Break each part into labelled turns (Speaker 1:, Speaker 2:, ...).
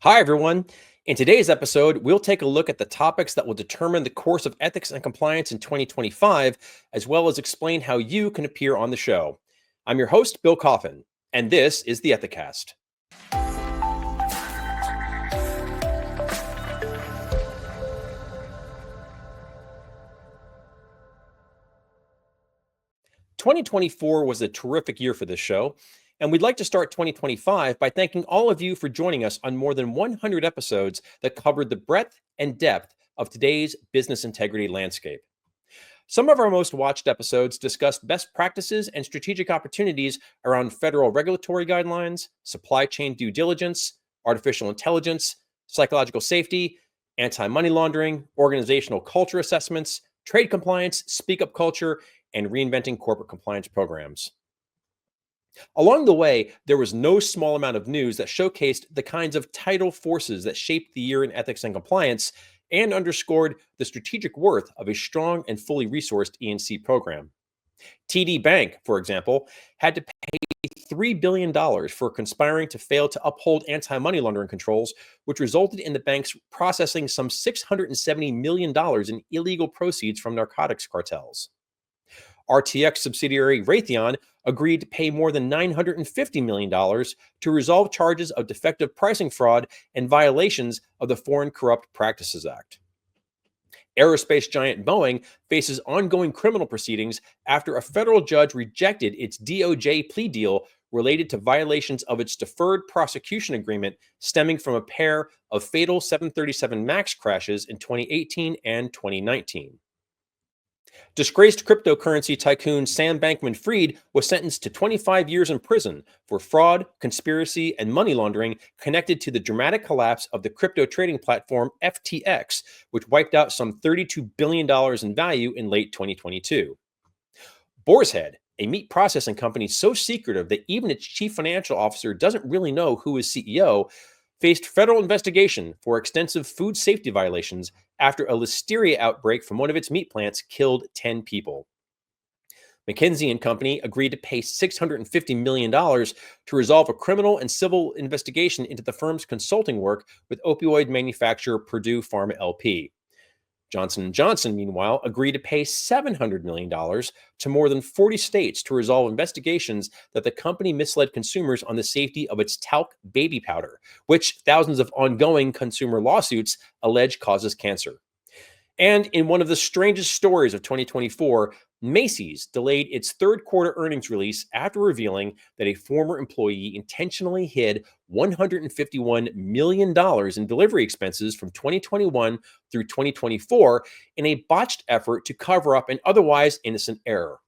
Speaker 1: Hi, everyone. In today's episode, we'll take a look at the topics that will determine the course of ethics and compliance in 2025, as well as explain how you can appear on the show. I'm your host, Bill Coffin, and this is the Ethicast. 2024 was a terrific year for this show, and we'd like to start 2025 by thanking all of you for joining us on more than 100 episodes that covered the breadth and depth of today's business integrity landscape. Some of our most watched episodes discussed best practices and strategic opportunities around federal regulatory guidelines, supply chain due diligence, artificial intelligence, psychological safety, anti money laundering, organizational culture assessments, trade compliance, speak up culture, and reinventing corporate compliance programs. Along the way, there was no small amount of news that showcased the kinds of tidal forces that shaped the year in ethics and compliance and underscored the strategic worth of a strong and fully resourced E&C program. TD Bank, for example, had to pay $3 billion for conspiring to fail to uphold anti money laundering controls, which resulted in the banks processing some $670 million in illegal proceeds from narcotics cartels. RTX subsidiary Raytheon agreed to pay more than $950 million to resolve charges of defective pricing fraud and violations of the Foreign Corrupt Practices Act. Aerospace giant Boeing faces ongoing criminal proceedings after a federal judge rejected its DOJ plea deal related to violations of its deferred prosecution agreement stemming from a pair of fatal 737 MAX crashes in 2018 and 2019. Disgraced cryptocurrency tycoon Sam Bankman Fried was sentenced to 25 years in prison for fraud, conspiracy, and money laundering connected to the dramatic collapse of the crypto trading platform FTX, which wiped out some $32 billion in value in late 2022. Boar's Head, a meat processing company so secretive that even its chief financial officer doesn't really know who is CEO, faced federal investigation for extensive food safety violations after a listeria outbreak from one of its meat plants killed 10 people. McKinsey and Company agreed to pay $650 million to resolve a criminal and civil investigation into the firm's consulting work with opioid manufacturer Purdue Pharma LP. Johnson & Johnson, meanwhile, agreed to pay $700 million to more than 40 states to resolve investigations that the company misled consumers on the safety of its talc baby powder, which thousands of ongoing consumer lawsuits allege causes cancer. And in one of the strangest stories of 2024, Macy's delayed its third quarter earnings release after revealing that a former employee intentionally hid $151 million in delivery expenses from 2021 through 2024 in a botched effort to cover up an otherwise innocent error.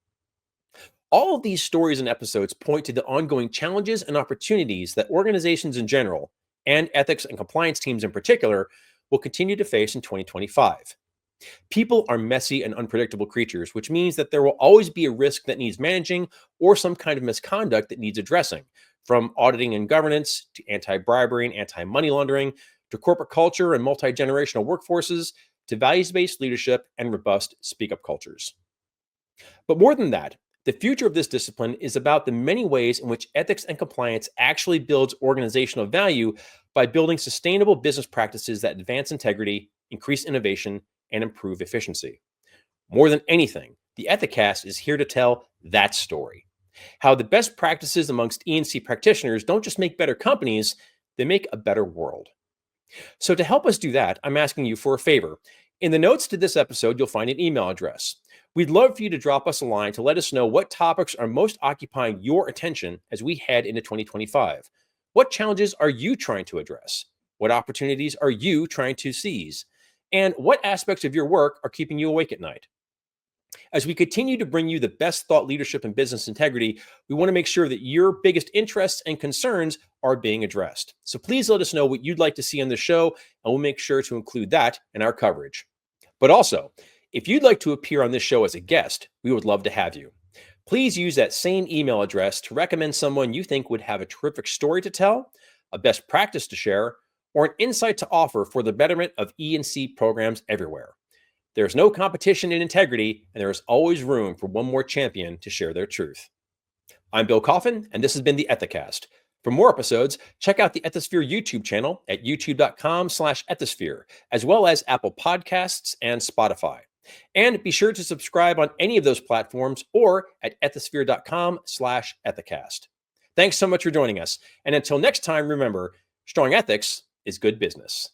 Speaker 1: All of these stories and episodes point to the ongoing challenges and opportunities that organizations in general, and ethics and compliance teams in particular, will continue to face in 2025. People are messy and unpredictable creatures, which means that there will always be a risk that needs managing or some kind of misconduct that needs addressing, from auditing and governance to anti-bribery and anti-money laundering to corporate culture and multi-generational workforces to values-based leadership and robust speak-up cultures. But more than that, the future of this discipline is about the many ways in which ethics and compliance actually builds organizational value by building sustainable business practices that advance integrity, increase innovation, and improve efficiency. More than anything, the Ethicast is here to tell that story. How the best practices amongst E&C practitioners don't just make better companies, they make a better world. So to help us do that, I'm asking you for a favor. In the notes to this episode, you'll find an email address. We'd love for you to drop us a line to let us know what topics are most occupying your attention as we head into 2025. What challenges are you trying to address? What opportunities are you trying to seize? And what aspects of your work are keeping you awake at night? As we continue to bring you the best thought leadership and business integrity, we want to make sure that your biggest interests and concerns are being addressed. So please let us know what you'd like to see on the show, and we'll make sure to include that in our coverage. But also, if you'd like to appear on this show as a guest, we would love to have you. Please use that same email address to recommend someone you think would have a terrific story to tell, a best practice to share, or an insight to offer for the betterment of E&C programs everywhere. There's no competition in integrity, and there is always room for one more champion to share their truth. I'm Bill Coffin, and this has been the Ethicast, For more episodes, check out the Ethisphere YouTube channel at youtube.com/ethisphere, as well as Apple Podcasts and Spotify. And be sure to subscribe on any of those platforms or at ethisphere.com/ethicast. Thanks so much for joining us. And until next time, remember, strong ethics is good business.